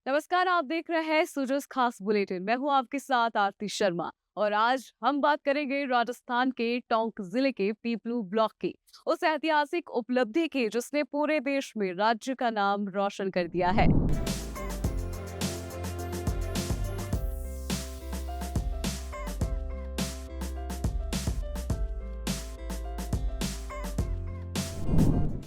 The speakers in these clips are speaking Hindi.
नमस्कार, आप देख रहे हैं सूरज खास बुलेटिन। मैं हूं आपके साथ आरती शर्मा और आज हम बात करेंगे राजस्थान के टोंक जिले के पीपलू ब्लॉक की उस ऐतिहासिक उपलब्धि की जिसने पूरे देश में राज्य का नाम रोशन कर दिया है।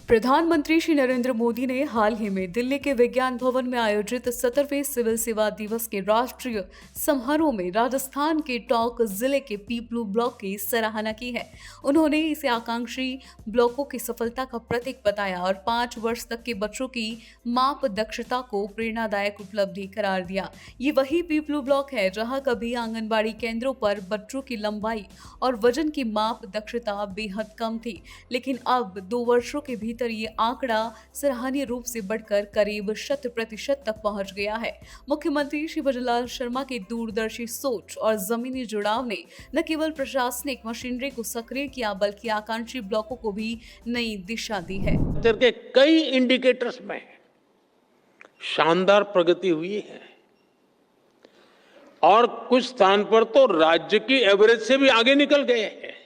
प्रधानमंत्री श्री नरेंद्र मोदी ने हाल ही में दिल्ली के विज्ञान भवन में आयोजित 17वें सिविल सेवा दिवस के राष्ट्रीय समारोह में राजस्थान के टोंक जिले के पीपलू ब्लॉक की सराहना की है। उन्होंने इसे आकांक्षी ब्लॉकों की सफलता का प्रतीक बताया और 5 वर्ष तक के बच्चों की माप दक्षता को प्रेरणादायक उपलब्धि करार दिया। ये वही पीपलू ब्लॉक है जहां कभी आंगनबाड़ी केंद्रों पर बच्चों की लंबाई और वजन की माप दक्षता बेहद कम थी, लेकिन अब 2 वर्षों के भीतर ये आंकड़ा सराहनीय रूप से बढ़कर करीब 100% तक पहुंच गया है। मुख्यमंत्री श्री भजनलाल शर्मा की दूरदर्शी सोच और जमीनी जुड़ाव ने न केवल प्रशासनिक मशीनरी को सक्रिय किया बल्कि आकांक्षी ब्लॉकों को भी नई दिशा दी है। के कई इंडिकेटर्स में शानदार प्रगति हुई है और कुछ स्थान पर तो राज्य की एवरेज से भी आगे निकल गए हैं।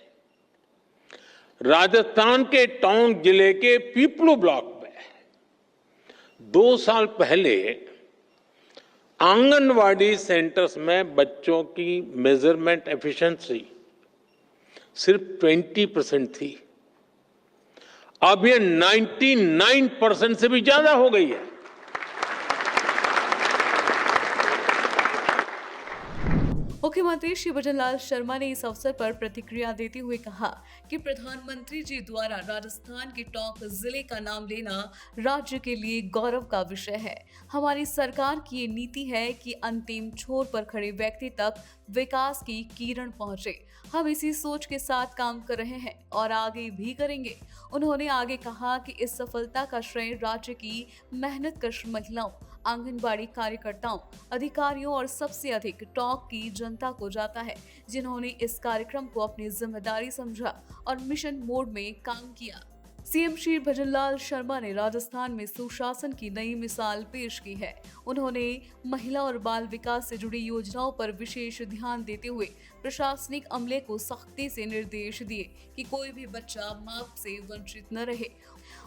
राजस्थान के टोंक जिले के पीपलू ब्लॉक में 2 साल पहले आंगनवाड़ी सेंटर्स में बच्चों की मेजरमेंट एफिशिएंसी सिर्फ 20% थी। अब ये 99% से भी ज्यादा हो गई है। मुख्यमंत्री श्री भजनलाल शर्मा ने इस अवसर पर प्रतिक्रिया देते हुए कहा कि प्रधानमंत्री जी द्वारा राजस्थान के टोंक जिले का नाम लेना राज्य के लिए गौरव का विषय है। हमारी सरकार की ये नीति है कि अंतिम छोर पर खड़े व्यक्ति तक विकास की किरण पहुंचे। हम इसी सोच के साथ काम कर रहे हैं और आगे भी करेंगे। उन्होंने आगे कहा कि इस सफलता का श्रेय राज्य की मेहनतकश महिलाओं, आंगनबाड़ी कार्यकर्ताओं, अधिकारियों और सबसे अधिक टोंक की जनता को जाता है, जिन्होंने इस कार्यक्रम को अपनी जिम्मेदारी समझा और मिशन मोड में काम किया। सीएम श्री भजनलाल शर्मा ने राजस्थान में सुशासन की नई मिसाल पेश की है। उन्होंने महिला और बाल विकास से जुड़ी योजनाओं पर विशेष ध्यान देते हुए प्रशासनिक अमले को सख्ती से निर्देश दिए कि कोई भी बच्चा माप से वंचित न रहे।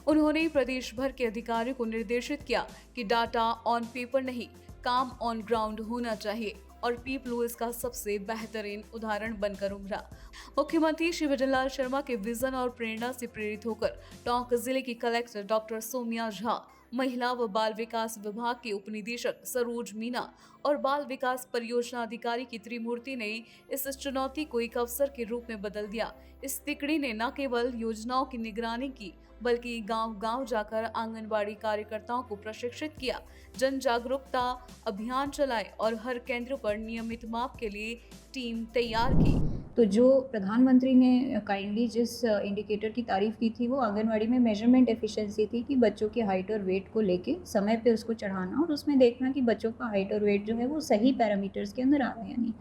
उन्होंने प्रदेश भर के अधिकारियों को निर्देशित किया कि डाटा ऑन पेपर नहीं, काम ऑन ग्राउंड होना चाहिए और पीपलू इसका सबसे बेहतरीन उदाहरण बनकर उभरा। मुख्यमंत्री श्री भजनलाल शर्मा के विजन और प्रेरणा से प्रेरित होकर टोंक जिले की कलेक्टर डॉक्टर सोमिया झा, महिला व बाल विकास विभाग के उपनिदेशक सरोज मीना और बाल विकास परियोजना अधिकारी की त्रिमूर्ति ने इस चुनौती को एक अवसर के रूप में बदल दिया। इस तिकड़ी ने न केवल योजनाओं की निगरानी की बल्कि गांव-गांव जाकर आंगनबाड़ी कार्यकर्ताओं को प्रशिक्षित किया, जन जागरूकता अभियान चलाए और हर केंद्र पर नियमित माप के लिए टीम तैयार की। तो जो प्रधानमंत्री ने काइंडली जिस इंडिकेटर की तारीफ़ की थी वो आंगनवाड़ी में मेजरमेंट एफिशिएंसी थी कि बच्चों की हाइट और वेट को लेके समय पे उसको चढ़ाना और उसमें देखना कि बच्चों का हाइट और वेट जो है वो सही पैरामीटर्स के अंदर आ रहा है या नहीं।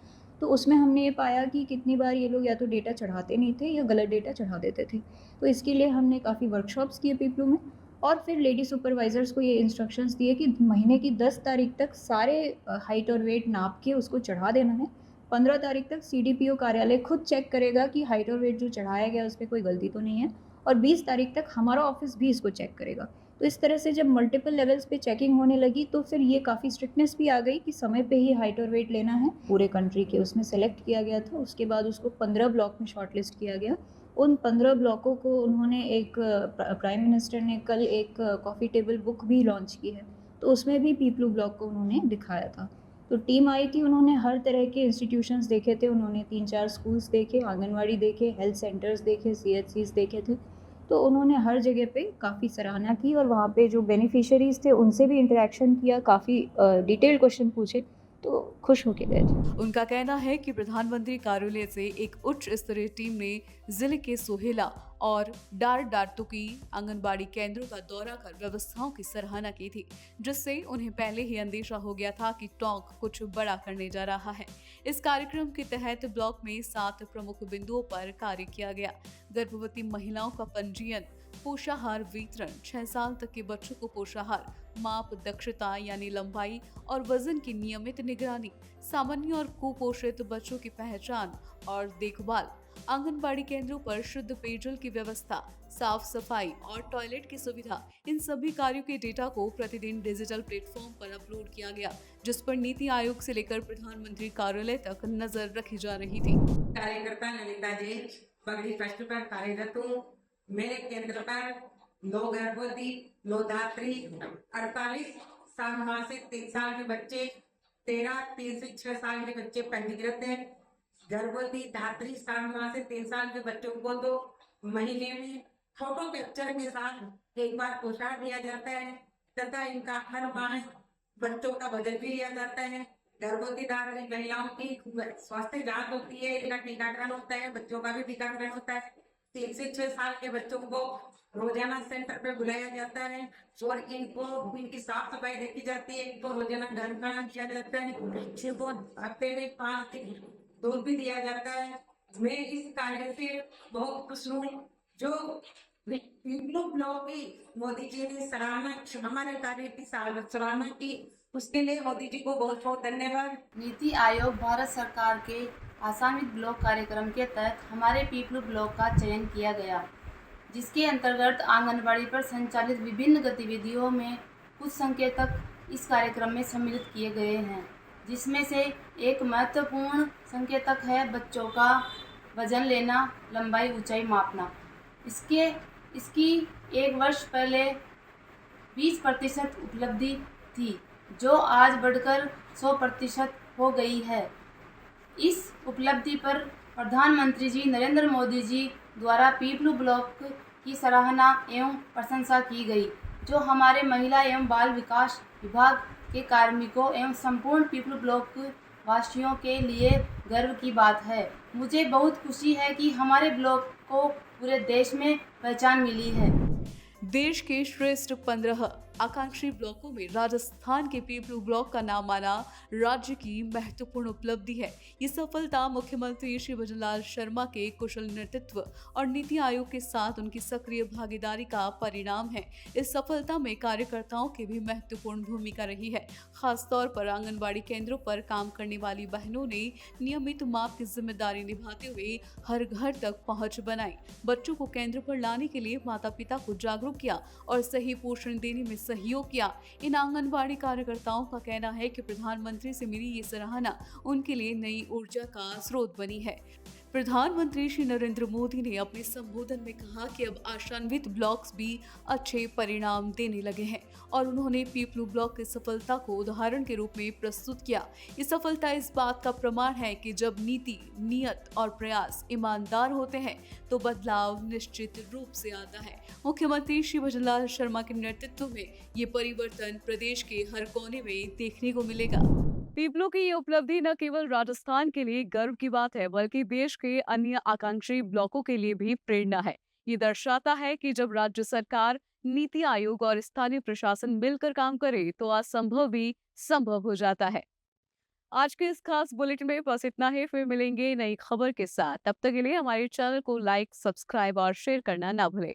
तो उसमें हमने ये पाया कि कितनी बार ये लोग या तो डेटा चढ़ाते नहीं थे या गलत डेटा चढ़ा देते थे। तो इसके लिए हमने काफ़ी वर्कशॉप्स किए पीपलू में और फिर लेडी सुपरवाइज़र्स को ये इंस्ट्रक्शंस दिए कि महीने की 10 तारीख तक सारे हाइट और वेट नाप के उसको चढ़ा देना है। 15 तारीख तक सीडीपीओ कार्यालय खुद चेक करेगा कि हाइट और वेट जो चढ़ाया गया उस पर कोई गलती तो नहीं है और 20 तारीख तक हमारा ऑफिस भी इसको चेक करेगा। तो इस तरह से जब मल्टीपल लेवल्स पे चेकिंग होने लगी तो फिर ये काफ़ी स्ट्रिक्टनेस भी आ गई कि समय पे ही हाइट और वेट लेना है। पूरे कंट्री के उसमें सेलेक्ट किया गया था। उसके बाद उसको 15 ब्लॉक में शॉर्टलिस्ट किया गया। उन 15 ब्लॉकों को उन्होंने एक प्राइम मिनिस्टर ने कल एक कॉफ़ी टेबल बुक भी लॉन्च की है, तो उसमें भी पीपलू ब्लॉक को उन्होंने दिखाया था। तो टीम आई थी, उन्होंने हर तरह के इंस्टीट्यूशंस देखे थे, उन्होंने 3-4 स्कूल्स देखे, आंगनवाड़ी देखे, हेल्थ सेंटर्स देखे, सीएचसीज देखे थे। तो उन्होंने हर जगह पे काफ़ी सराहना की और वहाँ पे जो बेनिफिशियरीज़ थे उनसे भी इंटरेक्शन किया, काफ़ी डिटेल्ड क्वेश्चन पूछे, तो खुश होके गए थे। उनका कहना है कि प्रधानमंत्री कार्यालय से एक उच्च स्तरीय टीम ने जिले के सोहेला और डारडारतू की आंगनबाड़ी केंद्रों का दौरा कर व्यवस्थाओं की सराहना की थी, जिससे उन्हें पहले ही अंदेशा हो गया था कि टोंक कुछ बड़ा करने जा रहा है। इस कार्यक्रम के तहत ब्लॉक में 7 प्रमुख बिंदुओं पर कार्य किया गया। गर्भवती महिलाओं का पंजीयन, पोषाहार वितरण, 6 साल तक के बच्चों को पोषाहार, माप दक्षता यानी लंबाई और वजन की नियमित निगरानी, सामान्य और कुपोषित बच्चों की पहचान और देखभाल, आंगनबाड़ी केंद्रों पर शुद्ध पेयजल की व्यवस्था, साफ सफाई और टॉयलेट की सुविधा, इन सभी कार्यों के डेटा को प्रतिदिन डिजिटल प्लेटफॉर्म पर अपलोड किया गया, जिस पर नीति आयोग से लेकर प्रधानमंत्री कार्यालय तक नजर रखी जा रही थी। कार्यकर्ता ललिता जी पगड़ी फर्स्ट पर कार्यरत हूँ। मेरे केंद्र पर 2 गर्भवती, 2 धात्री, 48 साल माह से 3 साल के बच्चे, 13 3 से 6 साल के बच्चे पंजीकृत हैं। गर्भवती धात्री 7 माह से 3 साल के बच्चों को तो महीने में फोटो पिक्चर के साथ एक बार पोशाक दिया जाता है तथा इनका हर माह बच्चों का वजन भी लिया जाता है। गर्भवती धात्री महिलाओं की स्वास्थ्य जांच होती है, इनका टीकाकरण होता है, बच्चों का भी टीकाकरण होता है। 3 से 6 साल के बच्चों को रोजाना सेंटर पे बुलाया जाता है और इनकी साफ सफाई देखी जाती है, इनको रोजाना गर्म खाना किया जाता है, इनको हफ्ते में 5 दिन दूध भी दिया जाता है। मैं इस कार्य से बहुत खुश हूँ जो पीपलू ब्लॉक की मोदी जी ने सराहना, हमारे कार्य की सराहना की, उसके लिए मोदी जी को बहुत बहुत धन्यवाद। नीति आयोग भारत सरकार के आसामित ब्लॉक कार्यक्रम के तहत हमारे पीपलू ब्लॉक का चयन किया गया, जिसके अंतर्गत आंगनबाड़ी पर संचालित विभिन्न गतिविधियों में कुछ संकेतक इस कार्यक्रम में सम्मिलित किए गए हैं, जिसमें से एक महत्वपूर्ण संकेतक है बच्चों का वजन लेना, लंबाई, ऊंचाई मापना। इसकी 1 वर्ष पहले 20% उपलब्धि थी, जो आज बढ़कर 100% हो गई है। इस उपलब्धि पर प्रधानमंत्री जी नरेंद्र मोदी जी द्वारा पीपलू ब्लॉक की सराहना एवं प्रशंसा की गई, जो हमारे महिला एवं बाल विकास विभाग के कार्मिकों एवं संपूर्ण पीपलू ब्लॉक वासियों के लिए गर्व की बात है। मुझे बहुत खुशी है कि हमारे ब्लॉक को पूरे देश में पहचान मिली है। देश के श्रेष्ठ 15 आकांक्षी ब्लॉकों में राजस्थान के पीपलू ब्लॉक का नाम आना राज्य की महत्वपूर्ण उपलब्धि है। ये सफलता मुख्यमंत्री श्री भजनलाल शर्मा के कुशल नेतृत्व और नीति आयोग के साथ उनकी सक्रिय भागीदारी का परिणाम है। इस सफलता में कार्यकर्ताओं की भी महत्वपूर्ण भूमिका रही है। खासतौर पर आंगनबाड़ी केंद्रों पर काम करने वाली बहनों ने नियमित माप की जिम्मेदारी निभाते हुए हर घर तक पहुंच बनाई, बच्चों को केंद्र पर लाने के लिए माता पिता को जागरूक किया और सही पोषण देने में सहयोग किया। इन आंगनबाड़ी कार्यकर्ताओं का कहना है कि प्रधानमंत्री से मिली ये सराहना उनके लिए नई ऊर्जा का स्रोत बनी है। प्रधानमंत्री श्री नरेंद्र मोदी ने अपने संबोधन में कहा कि अब आशान्वित ब्लॉक्स भी अच्छे परिणाम देने लगे हैं और उन्होंने पीपलू ब्लॉक की सफलता को उदाहरण के रूप में प्रस्तुत किया। ये सफलता इस बात का प्रमाण है कि जब नीति, नियत और प्रयास ईमानदार होते हैं तो बदलाव निश्चित रूप से आता है। मुख्यमंत्री श्री भजनलाल शर्मा के नेतृत्व में ये परिवर्तन प्रदेश के हर कोने में देखने को मिलेगा। पीपलू की ये उपलब्धि न केवल राजस्थान के लिए गर्व की बात है, बल्कि देश के अन्य आकांक्षी ब्लॉकों के लिए भी प्रेरणा है। ये दर्शाता है कि जब राज्य सरकार, नीति आयोग और स्थानीय प्रशासन मिलकर काम करे तो असंभव भी संभव हो जाता है। आज के इस खास बुलेटिन में बस इतना ही। फिर मिलेंगे नई खबर के साथ। तब तक के लिए हमारे चैनल को लाइक, सब्सक्राइब और शेयर करना ना भूलें।